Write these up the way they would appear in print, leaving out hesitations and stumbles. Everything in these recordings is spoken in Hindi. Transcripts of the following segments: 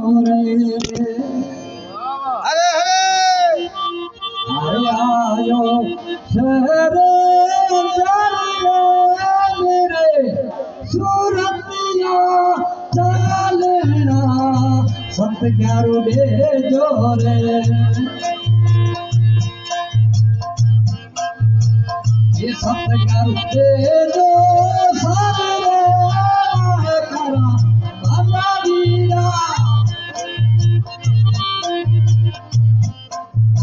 हरे हरे आयो शहरे मेरे सूरतिया चालना सत ग्यारो दे जोरे ये सत ग्यारो दे जो सारे करा बाबा वीरा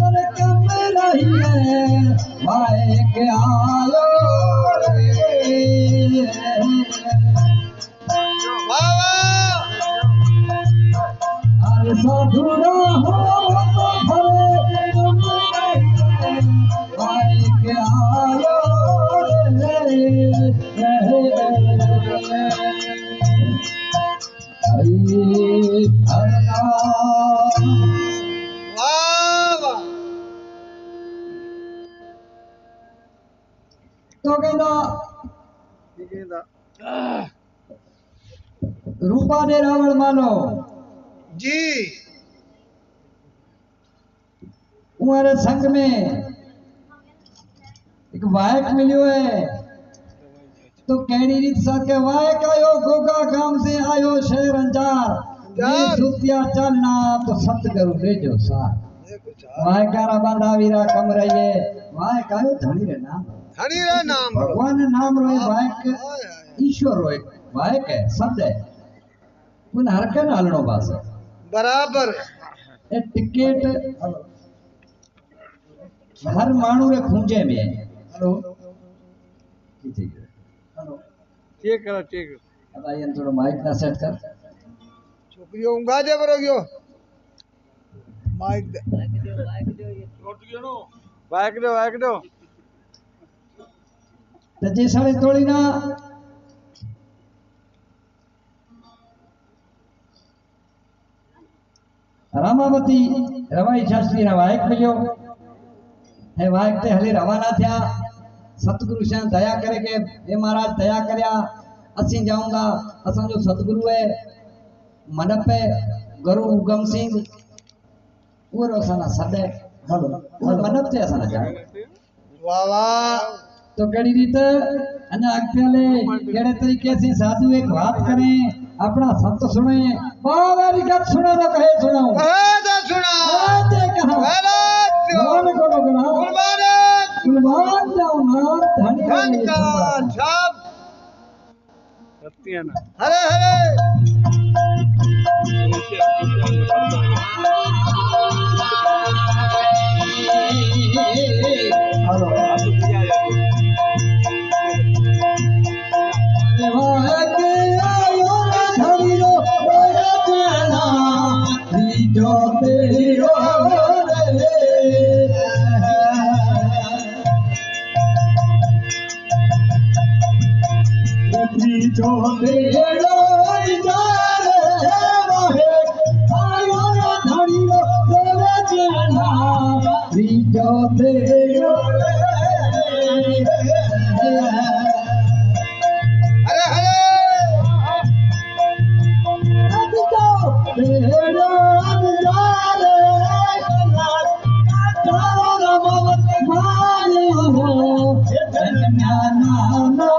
और कम रही है भाई के आयो बाबा अरे साधुरा हो तो भरे तुम भाई के आयो बाबा तो कहना रूपा ने रावण मानो जी तुम्हारे संग में एक वायक मिलियो है तो कहनी रीत सके वायक आयो गोगा गांव से आयो शहर अंजार ये सुतिया चलना तो सत करू ले जो साथ वायकारा बांधा वीरा कम रहिए वायक आयो धनी रे नाम हरि रा नाम भगवान नाम रोए वायक ईश्वर रोए वायक है शब्द है उन हर के नालनो बास है बराबर ए टिकट हर मानू रे खूंजे में हेलो हेलो ठीक करो ठीक अब आइए थोड़ा माइक ना सेट कर छोकरियों ऊंगा जे बरो गयो माइक दे बाइक दो तो जी साड़ी तोड़ी ना रामावती रवाई शास्त्री वायक मिलियो है वायक ते हले रवाना थिया सतगुरु से दया करे के हे महाराज दया करया असी जाऊंगा असा जो सतगुरु है मनप है गुरु उगम सिंह वो रोसाना सदे हेलो मनप ते असा जा वाह वाह तो कड़ी रीत अन्य अगले केड़े तरीके से साधु एक बात करें अपना संत सुने बावेरी गत सुनो तो कहे सुनाऊं कहे सुना आते कहा कौन को लगना कुर्बान जाओ ना धन का छाप सत्य ना हरे हरे हेलो जो बेड़ो जारे वाहे आयो धड़ी देवे जना जो बेड़ो हरे हरे जो बेड़ो जारे तारा रमवत मारे हो जन्या नाना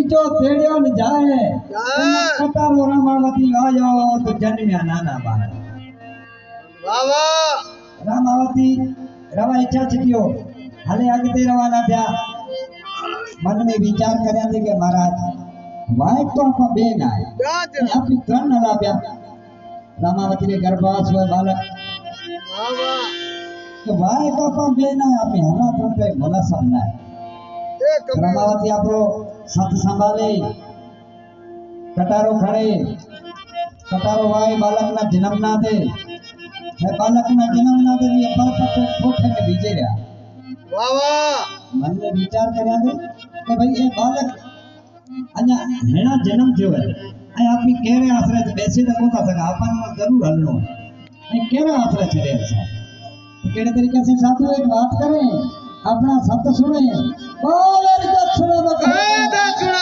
जो तेड़ियो न जाए कटारो रामावती आयो तो जन्म्या नाना बाल वाह वाह रामावती रवा इच्छा छिकियो हले अगते रवाना थया मन में विचार कर्या थे के महाराज वाइक तो आपा बेन आए क्या जनाब आपकी त्रण हला प्या रामावती ने गर्भवास हुए बालक वाह वाह तो वाइक आपा बेन आए आपे हला तो पे मोला समना है ए कमी रामावती आपरो सत संभाले कटारो खड़े कटारो वाई बालक ना जन्म ना दे है बालक ना जन्म ना दे ये पर पत्ते ठोठे में बीजे रहा वाह वाह मन में विचार कर्या थे कि भाई ये बालक अञा हेणा जन्म थियो है ऐं आपी केरे आसरे ते बेसी त कोन था सघां आपन जरूर हलणो है ऐं केरे आसरे छड़े असां केड़े तरीके से साधु एक बात करें अपना सत सुने बालक का सुनो वेद सुना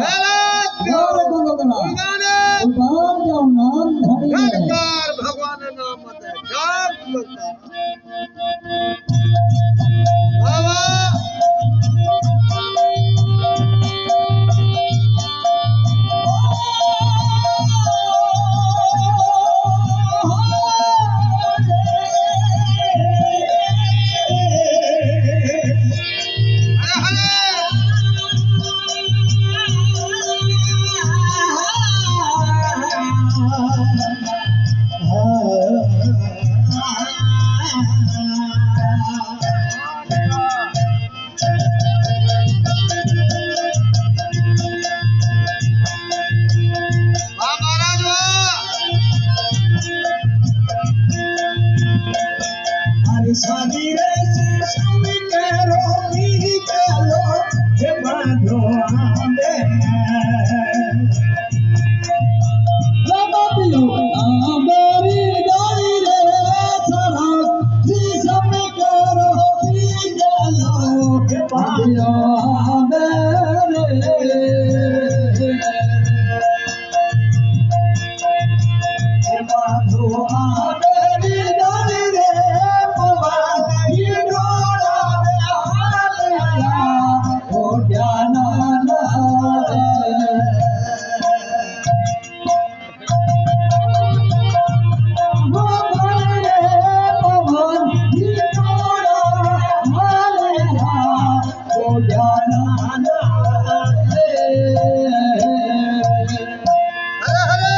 गलत गौर को लगना उन्होंने उबार जाओ नाम धनी है घनकार भगवान नाम मत है जाप बोलता वाह वाह वाह महाराज वाह अरे शादी रे सिस्टम करो पी चलो हे बांधो आंबे लबाबियो आंबेरी डाली रे सारा सिस्टम करो पी चलो हे बांधो आंबे बांधो आंबेरी डाली रे पवन की डोरा हाल आया ओ जाना ना पवन की डोरा हाल आया ओ जाना ना हरे हरे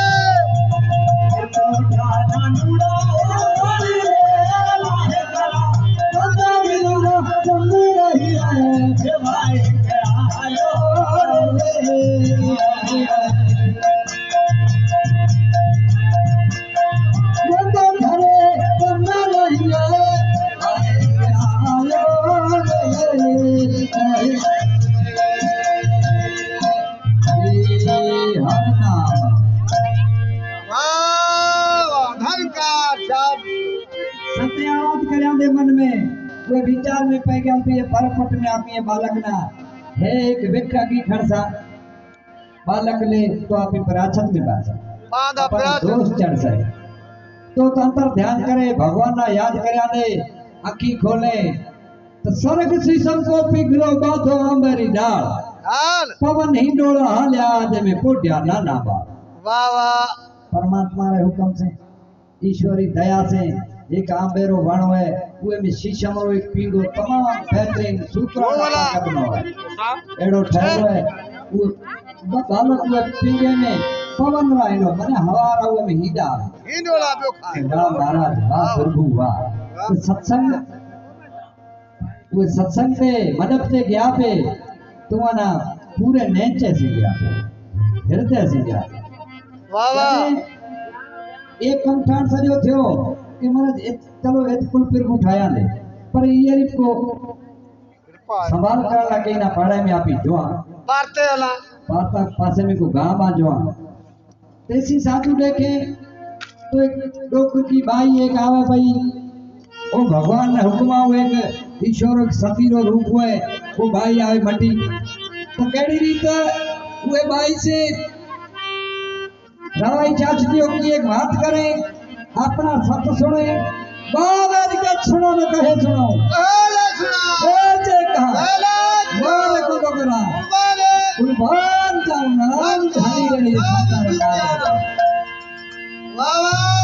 वाह वाह घनकार जाप सत्यावाद कर्या दे मन में वे विचार में पै गया तो ये परपट में आप ये बालक ना है एक विखा की खड़सा बालक ले तो आप पराछत में बासा बांधा अपन प्रात दोष चढ़ जाए तो तंत्र ध्यान करे भगवान ना याद कर्या दे अखी खोले तो स्वर्ग शीशम को पिघलो बाधो अंबेरी डाल हाल पवन हिंडोळो हाल्या आदे में पोड्या नाना बा वाह वाह परमात्मा रे हुक्म से ईश्वरी दया से एक आंबेरो वण है उहे में शीशम रो एक पींगो तमाम बेहतरीन सूत्रा बोला। ताकत नो है एड़ो ठहरो है वो बालक उहे पींगे में पवन राइनो माने हवा रा उहे में हीडा हिंडोला पियो खाए वाह महाराज वाह प्रभु वाह तो सत्संग वो सत्संग से मदद से गया पे तुम्हारा पूरे नेचे से गया पे हृदय से गया वाह वाह एक कंठान सजो थियो कि महाराज चलो एक कुल फिर उठाया ले पर ये रिप को कृपा है। संभाल कर लगे ना पाड़े में आपी जोआ मारते हला पाता पासे में को गांव आ जोआ तेसी साधु देखे तो एक डोक की बाई एक आवे भाई ओ भगवान ने हुक्म आओ एक ईश्वर एक सतीरो रूप हुए वो बाई आवे मटी तो केड़ी रीत हुए बाई से रवाई चाचतियों की एक बात करें अपना सत सुने बाबर का सुनो न कहे सुनो पहले सुना ऐसे कहा पहले मारे को बकरा पहले कुर्बान का नाम धनी रही सत्ता वाह वाह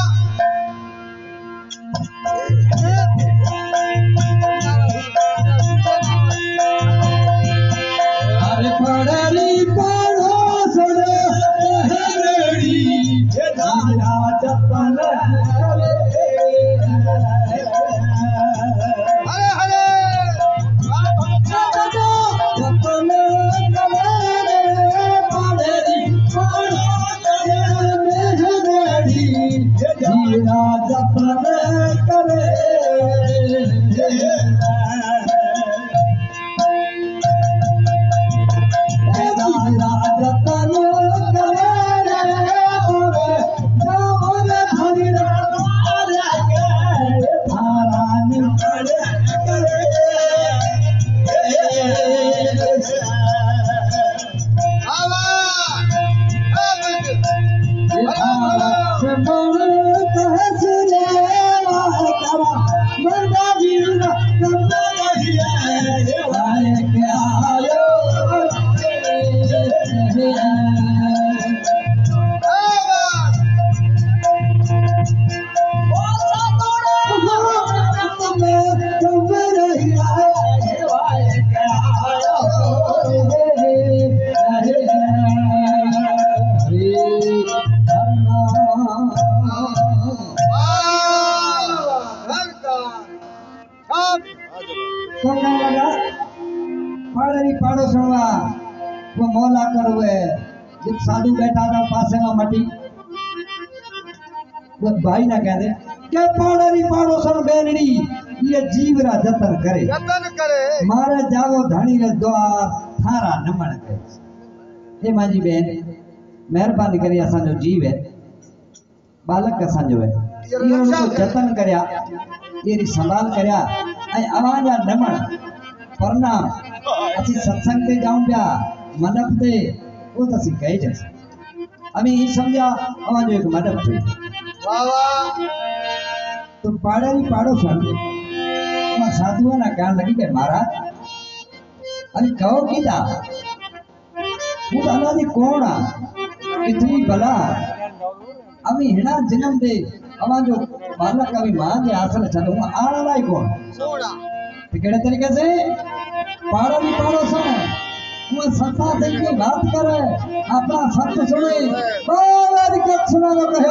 साधु बैठा था पासे में मटी वो भाई ना कह दे के पाड़री पाड़ो सन बेनड़ी ये जीवरा जतन करे मारे जावो धनी रे द्वार थारा नमन करे हे माजी बहन मेहरबानी करी असा जो जीव है बालक असा जो है ये को जतन करया ये री संभाल करया ए आवाजा नमन प्रणाम असी सत्संग ते जाऊं प्या मनप ते वो तो सी कहे जैसे अभी ये समझा आवाज एक मदद थी वाह वाह तो पाड़री पाड़ो सन मैं साधुआ ना कहने लगी के महाराज अरे कहो कीदा वो अनादि कौन आ कितनी बला अभी हिना जन्म दे अवा जो बालक अभी मां के आसन चलो आना लाई कौन सोड़ा केड़े तरीके से पाड़री पाड़ो सन वो सत्ता से की बात करे अपना सत्य सुने बार के सुना तो कहे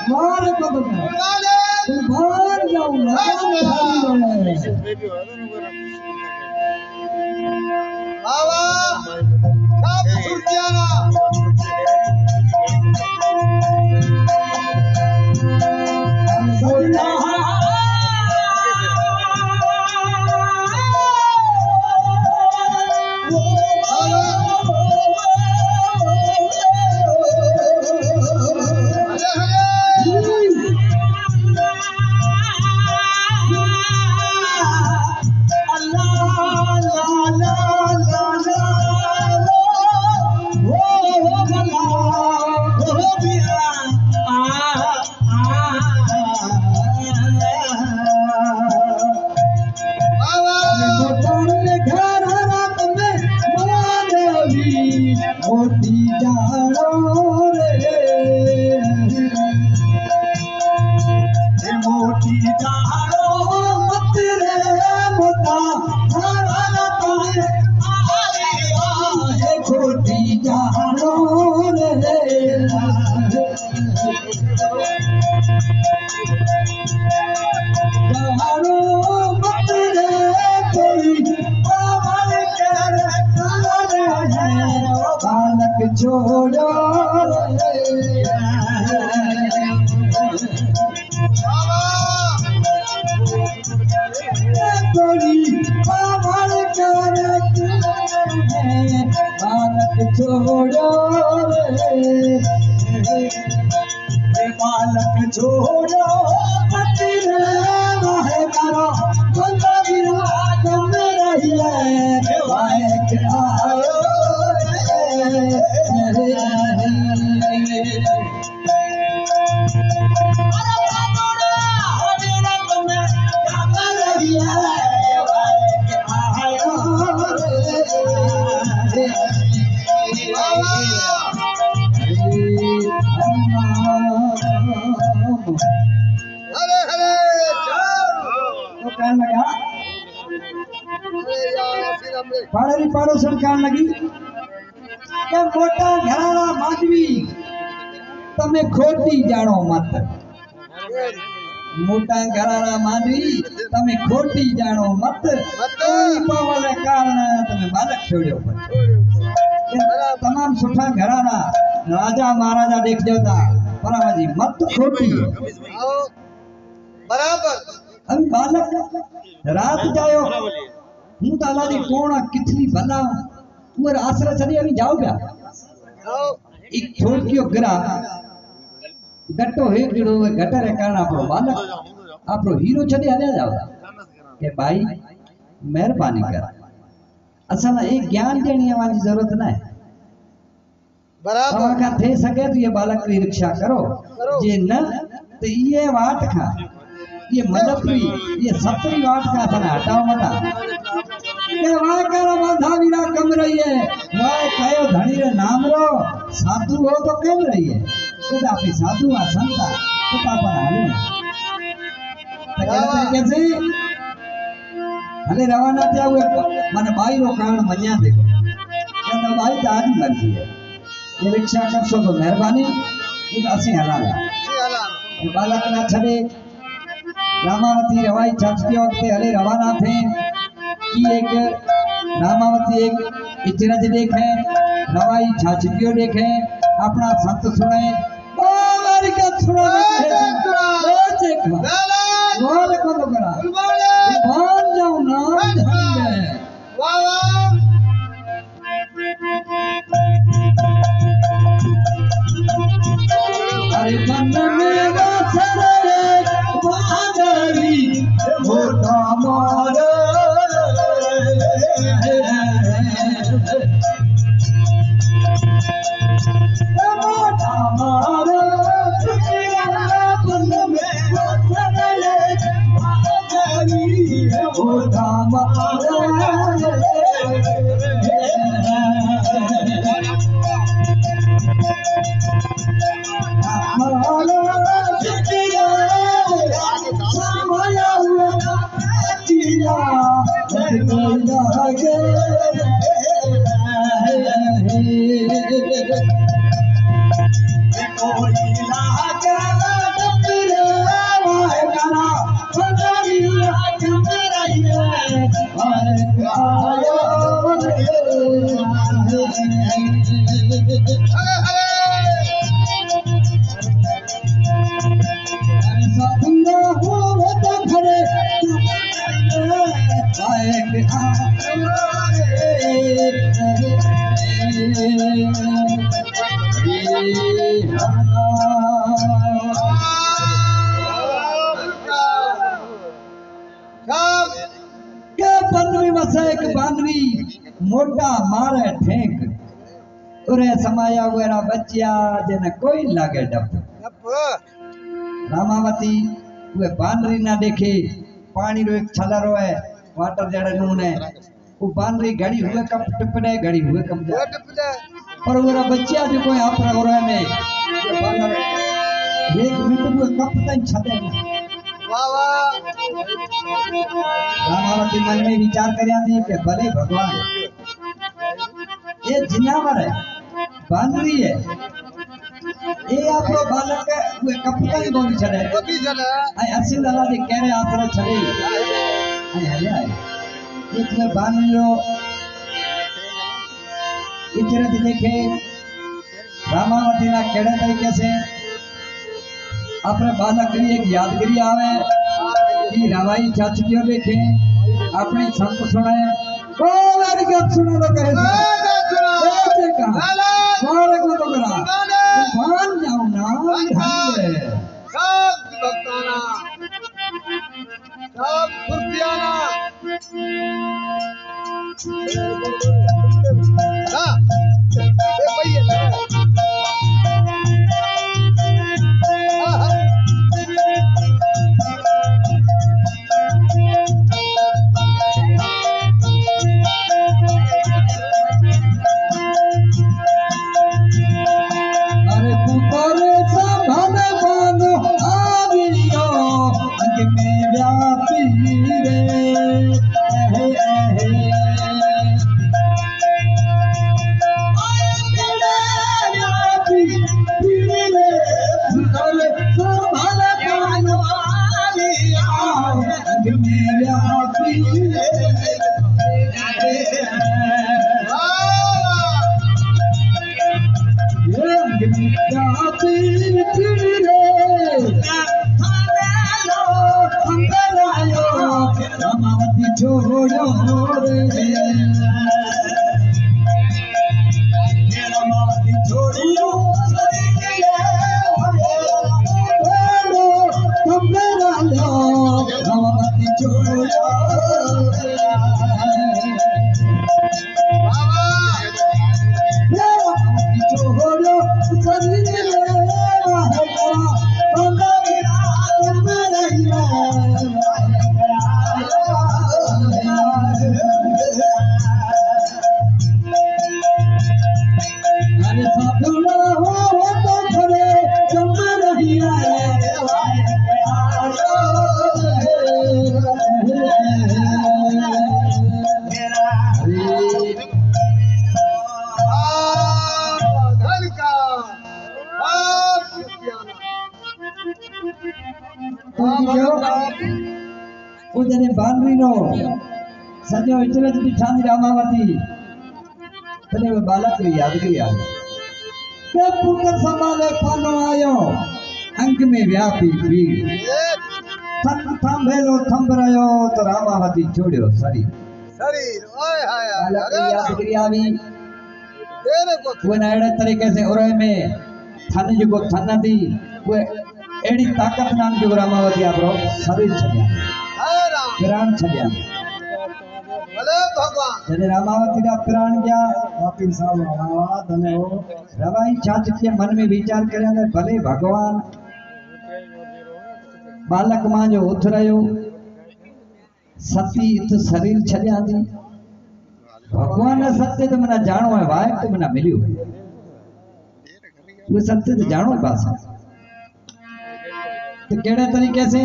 मार को तो तुम बाहर जाओ बाबा सब सुरतियाना छोड़ो छोड़ो बालक छोड़ो मत रे वाहे करो बंदा विराज में रहिए वाहे के आयो पाड़री पाड़ोसन कहन लगी के मोटा घराना माधवी तमे खोटी जानो मत मोटा घराना माधवी तमे खोटी जानो मत कोई पावले कारण तमे बालक छोड़्यो तमाम सुठा घराना राजा महाराजा देख देवता परावाजी मत खोटी बराबर अभी बालक रात जायो हूं ताला दी कोण कितनी भला तुअर आसरा छड़ी अभी जाओ क्या एक छोड़ कियो गिरा गट्टो हे गिरो गटर कारण आपरो बालक आपरो हीरो छॾे हलिया जाओ के भाई मेहरबानी कर असां एक ज्ञान ॾियणी जी जरूरत न है बराबर तव्हां खां थे सके तो ये बालक की रिक्शा करो जे न तो ये वाट खां ये मददपुरी ये सतरी वाट का था हटाओ मता के वाह कर बांधा वीरा कम रही है वाह कयो धनी रे नाम रो साधु हो तो कम रही है खुदा पे साधु आ संता तो पापा हाले कैसे हले रवाना थे हुए माने भाई रो कारण मन्या देखो कहता भाई ताजी मर्जी है ये रिक्शा कर सो तो मेहरबानी ये असी हलाला ये बालक ना छड़े रामावती रवाई छाछती वक्त हले रवाना थे कि एक रामावती एक इचरज देखे रवाई छाछतियो देखे अपना संत सुने ओ मारी का सुनो वाह को तो करा मान जाऊं ना वाह वाह अरे मन में बसरे बादरी मोटा मारे मोटा मारे मन में बसरे बादरी मोटा मारे मोटा मारे ठेक उरे समाया वगैरह बच्चिया जने कोई लागे डप रामावती वे बानरी ना देखे पानी रो एक छलरो है वाटर जड़े नून है वो बानरी घड़ी हुए कप टिपने घड़ी हुए कम जा पर वो बच्चिया जो कोई आपरा हो रहा में बानर एक मिनट हुए कप तक छदे वाह वाह रामावती मन में विचार करया थी कि भले भगवान ये जिनावर है बानरी है ये आपरो बालक वे कपड़ा ही बोली छड़े आई असी दादा जी कह रहे आसरा छड़े आई हले आई ये तुम्हें बानरी रो इतने देखे रामावती ना केड़े तरीके से अपने बालक की एक यादगिरी आवे कि रवाई चाचियों देखे अपने संत सुने को मेरी गप सुनो तो कहे ऐसे कहा सारे को तो करा मान जाऊं ना सब भक्ताना सब खुर्दियाना हां ए भैया छोड़ो अरे साधु ना हो तो खरे तुम नहीं आए धन का क्रिस्टियाना उधर बांधवी नो सजो इतने बिछानी रामावती तने वो बालक री याद किया के पुत्र संभाले पानो आयो अंक में व्यापी भीड़ थन थंभेलो थंभरायो तो रामावती छोड़ियो शरीर शरीर ओए हाय बालक री याद किया भी तेरे को वो नायड़ा तरीके से उरे में थन जो थन थी वो एड़ी ताकत नाम जो रामावती आपरो शरीर छड्या हाय राम प्राण छड्या भले भगवान जने रामावती का प्राण गया वापिस साल रामा तने हो रवाई छाछ के मन में विचार करे ने भले भगवान बालक मां जो उथरायो सती इत शरीर छड्या थी भगवान ने सत्य तो मना जानो है वाय तो मना मिलियो वो सत्य तो जानो पास तो केड़े तरीके से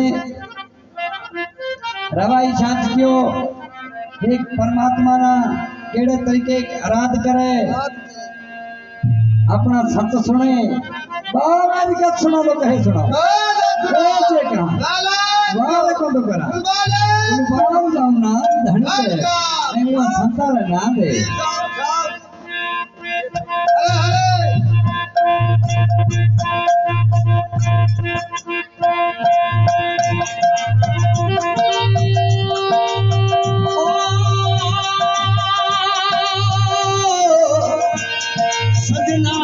रवाई छाछ क्यों एक परमात्मा ना केड़े तरीके आराध करे अपना सत सुने बाबा जी का सुना लो कहे सुना जे कहा वाले को तो करा बाबा जाऊ ना धन से एवं संतान ना दे सजना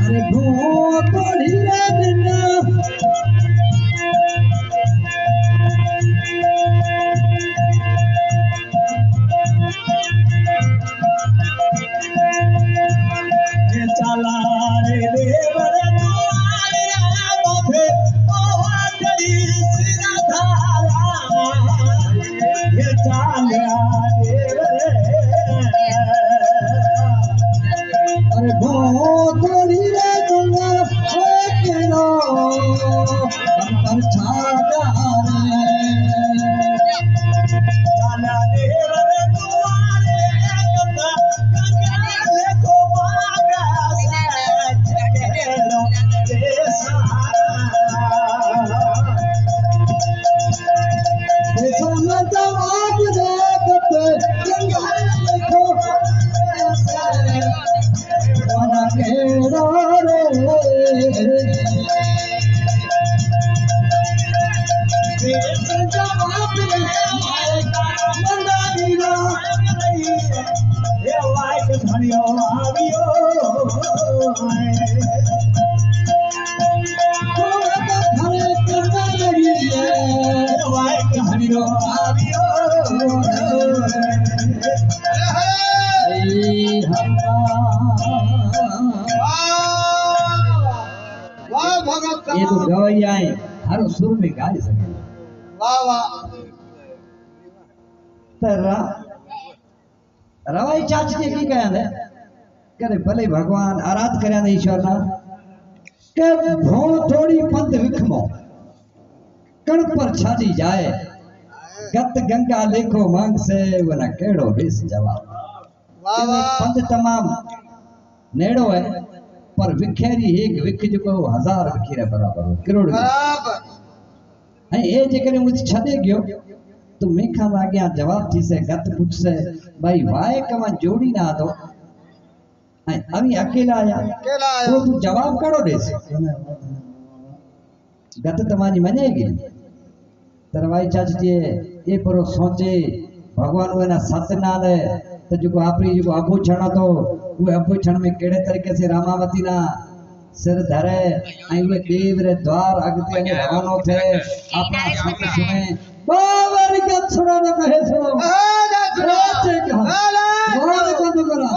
अरे भो तोड़ी रे दिन ये चला रे देवर तुम्हारे बाबे ओ तेरी सिरा धारा ये चला देवर अरे भो तोड़ी रे दुनिया ओ केनो पर छाड़ा रे चला देवर तुम्हारे कथा कंगले को मांगा छड़ेलो देसा देसा में जवाब दे कते कंगले को वाला केरो रे देसा जवाब दे मंदा दीना ये लाइक धनियो आवियो घरे करना लगी लाइक धनियो आवियो वाह भगत ये तो गवैया है हर सुर में गा सके वाह वाह तरा रवाई चाच ने की कहया ने करे भले भगवान आराध करया ने ईश्वर ना के भो थोड़ी पंध विखमो कण पर छाजी जाए गत गंगा लेखो मांग से वना केड़ो दिस जवाब वाह वाह पंध तमाम नेड़ो है पर विखेरी एक विख जो हजार विखेरे बराबर हो करोड़ बराबर है ए जेकर मुझे छदे गयो तो मेखा वाग्या जवाब थी से गत पूछ से भाई वाय कमा जोड़ी ना दो है अभी अकेला आया अकेला आया तो तू जवाब करो दे से गत तमारी मनेगी तरवाई चाची ये परो सोचे भगवान वो ना सत्यनारायण है तो जो आपरी जो आभूषण तो वो आभूषण में केड़े तरीके से रामावती ना सिर धरे आई वे देव रे द्वार अगते ने रवानो थे अपना संत सुने बावर का सुना न कहे सुनो राजे का वार को तो करा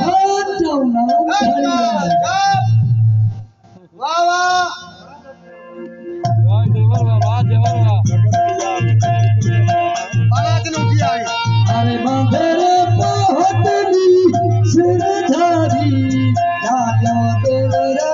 हाथ जाओ ना धरी वाह वाह अरे बांधरे पहतली सिरधारी राजा देवरा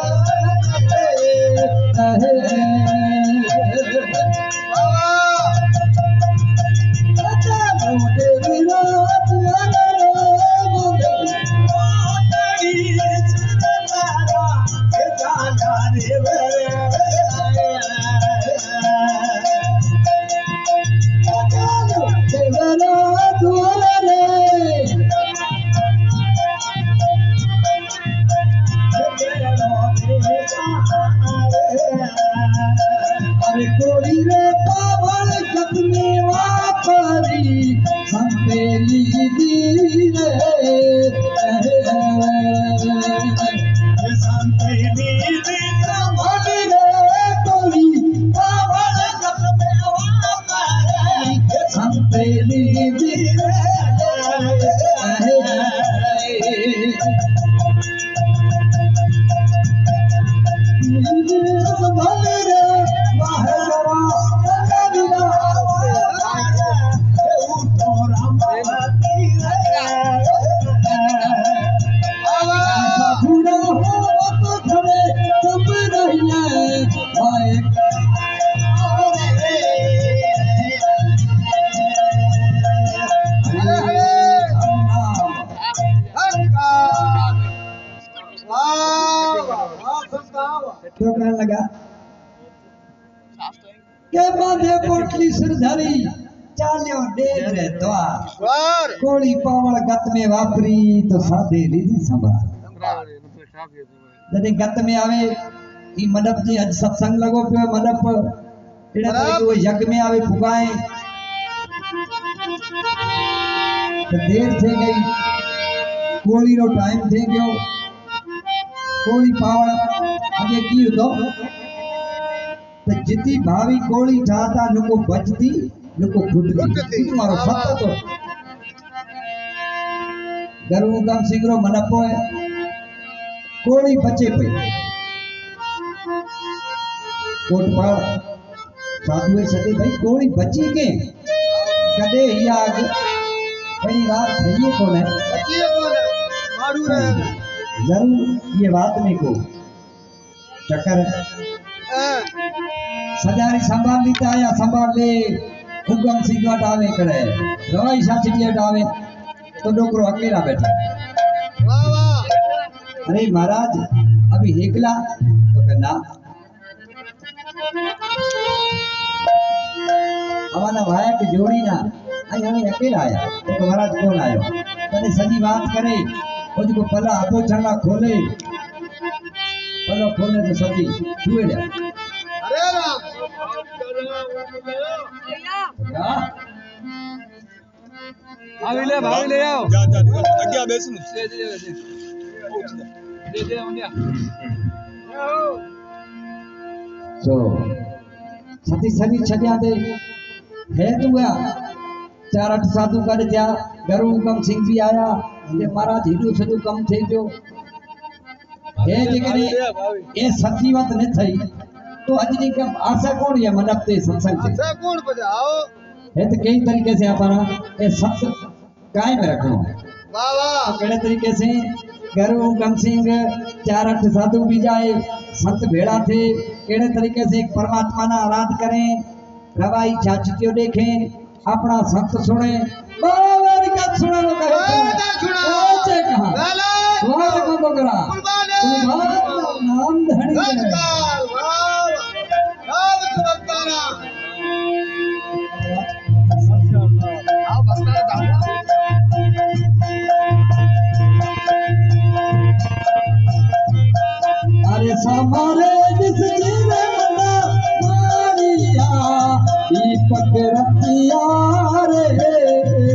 अरे कोड़ी रे पावल कदमे वापरी संतेली दीरे संतेली दीरे कोड़ी पावल कदमे वापरी संतेली दीरे क्यों कहने लगा के बांधे पोटली सिरधारी चालियो देव रे द्वार कोड़ी पावल गत में वापरी तो साधे लीधी संभाल जदे गत में आवे ई मंडप जी अज सत्संग लगो पे मंडप एड़ा तरीके वो यज्ञ में आवे फुगाए तो देर थे गई कोड़ी रो टाइम थे गयो कोड़ी पावल आगे की तो जितनी भावी कोड़ी ठाता नुको बचती नुको फुटती तुम्हारो सत्य तो गरु काम सिंगरो मनपो है कोड़ी बचे पे कोटपाड़ साधुए सदे भाई कोड़ी बची के कदे याद बड़ी रात थई कोन है बची कोन मारू रहे जरूर ये बात में को चक्कर सजारी संभाल लीता या संभाल ले हुकम सिंह हटावे करे रवाई शास्त्री हटावे तो डोकरो अकेला बैठा वाह वाह अरे महाराज अभी एकला तो कहना हमारा भाई की जोड़ी ना आई हमें अकेला आया तो महाराज कौन आयो तने सजी बात करे उसको पला हाथों छड़ा खोले पलो खोले तो सजी छुए ले अरे राम भाभी ले आओ जा जा आगे बेस नु दे ओनिया सो सती सनी छड्या दे है दुआ चार अठ साधु कर दिया गरु कम सिंह भी आया ये महाराज हिडू सजू कम थे जो हे जेकरे ए सच्ची बात न थई तो अजनी के आशा कौन है मनप ते सत्संग से आशा कौन बजाओ है तो कई तरीके से अपना ए सत्य कायम रखनो वाह वाह केड़े तरीके से गरु कम सिंह चार अठ साधु भी जाए संत भेड़ा थे केड़े तरीके से एक परमात्मा ना आराध करें रवाई चाचियो देखें अपना संत सुने बावर का सुना लो कहे ओचे कहां वार को बकरा कुर्बान नाम धनी नमस्कार वाह वाह बकरा आओ बकरा अरे समारे जिस जीवे मना मारिया दीपक रतिया रे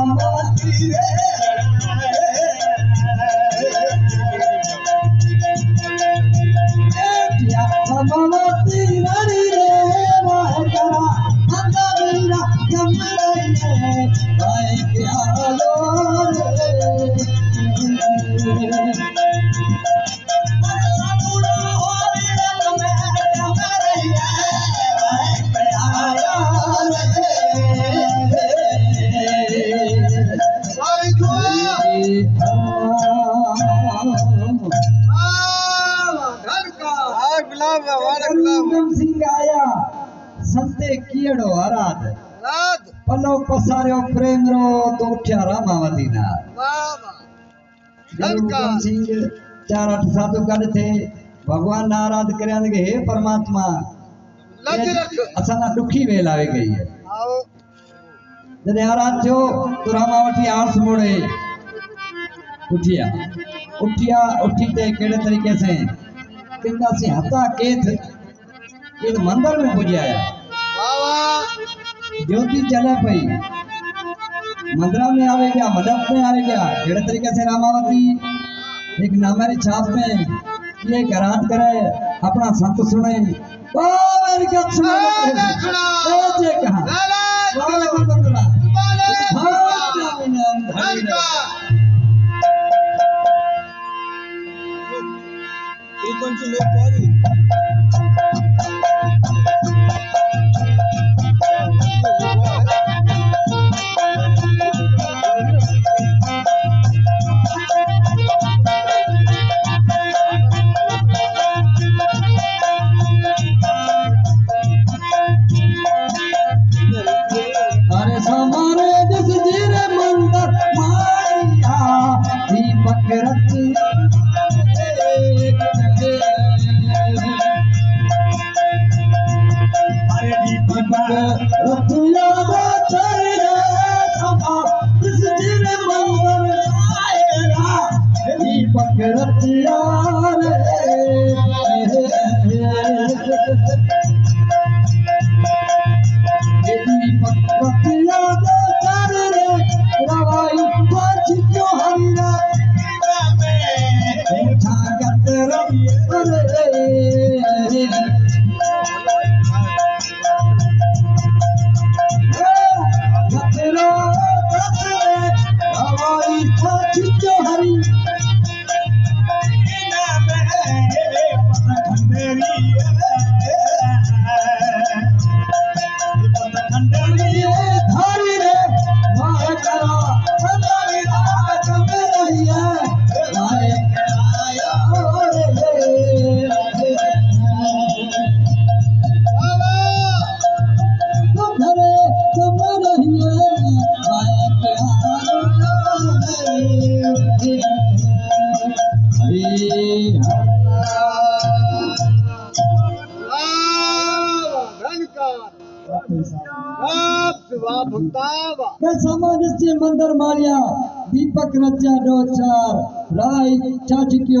रामावती रे एटिया रामावती रानी रे वाह करा अंधा बीरा कमरे रे भाई प्यालो रे ભાઈ જુઓ હા ગુલાબ વાળા ગુલાબ સિંહ આયા સંતે કીડો હરાદ રાત પલ્લો પસાર્યો પ્રેમ રો તો ઉઠ્યા રામાવતી ના વાહ વાહ ગુરુગમ સિંહ 4-8 સાધુ ગઢ थे भगवान ना आराध કર્યા કે હે પરમાત્મા લખ રખ અસાના દુખી વેલ આવી ગઈ है આવો जने आराध थयो तो रामावती आर्स मोड़े उठिया उठी ते केड़े तरीके से किंदा से हता केथ ये मंदिर में पुजाया વાહ વાહ ज्योति चले पई मंदिर में आवे क्या मंडप में आवे क्या केड़े तरीके से रामावती एक नामारी छाप में ये करात करे अपना संत सुने ओ मेरी का सुने ए जे कहा वाला को तो बोला ये कौन सी लोग पारी अरे समारे जिस जीरे मंदिर मारिया दीपक रखी अरे दीपक रखिया चढ़े समा जिस जीरे मंदिर आएगा दीपक रखिया दीपक रखिया चढ़े रवाई पाछ क्यों हरिया उठा गतर अरे गतरो रवाई पाछ क्यों हरी धारी रे मार करा संतानी राज में रहिया मारे आया रे तुम घरे तुम रहिए मारे प्यार વાહ ભક્તા के समाज से मंदिर मारिया दीपक रचा दो चार राय चाची की